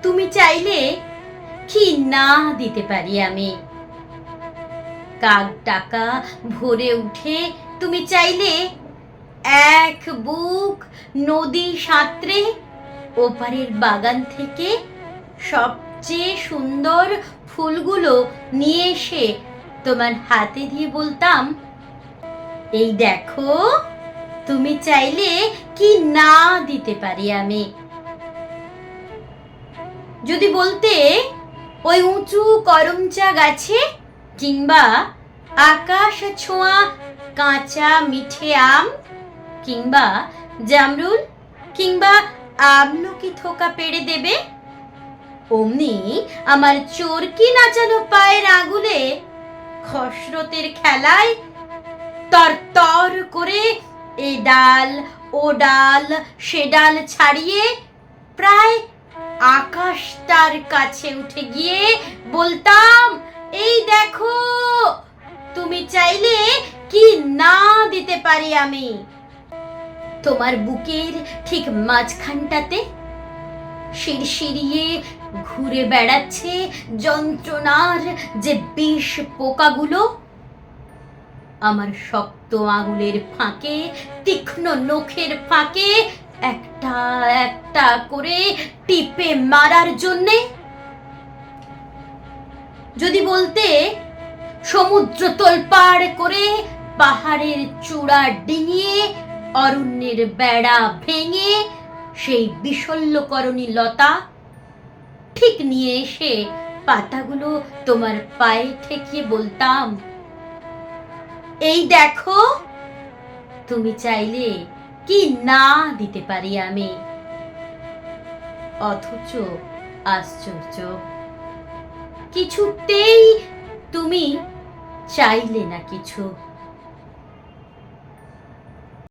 তুমি চাইলে কি না দিতে পারি আমি। কাক ডাকা ভোরে উঠে তুমি চাইলে এক বুক নদী সাঁতরে ওপারের বাগান থেকে সবচেয়ে সুন্দর ফুলগুলো নিয়ে এসে তোমার হাতে দিয়ে বলতাম, এই দেখো, তুমি চাইলে কি না দিতে পারি আমি। যদি বলতে ওই উঁচু করমচা গাছে কিংবা আকাশ ছোঁয়া কাঁচা মিঠে আম কিংবা জামরুল কিংবা আমলকি থোকা পেড়ে দেবে, অমনি আমার চরকি নাচানো পায়ের আঙুলে খসরতের খেলায় তর তর করে এ ডাল ও ডাল সে ডাল ছাড়িয়ে প্রায় আকাশটার কাছে উঠে গিয়ে বলতাম, এই দেখো, তুমি চাইলে কি না দিতে পারি আমি। তোমার বুকের ঠিক মাঝখানটাতে শিরশিরিয়ে ঘুরে বেড়াচ্ছে যন্ত্রণার যে বিষ পোকাগুলো, আমার শক্ত আঙুলের ফাঁকে তীক্ষ্ণ নখের ফাঁকে একটা একটা করে টিপে মারার জন্যে। যদি বলতে সমুদ্র তোলপাড় করে পাহাড়ের চূড়া ডিঙিয়ে অরণ্যের বেড়া ভেঙে সেই বিশল্যকরণী লতা ঠিক নিয়ে এসে পাতাগুলো তোমার পায়ে ঠেকিয়ে বলতাম, এই দেখো, তুমি চাইলে কি না দিতে পারি আমি। অথচ আশ্চর্য, কিছুতেই তুমি চাইলে না কিছু।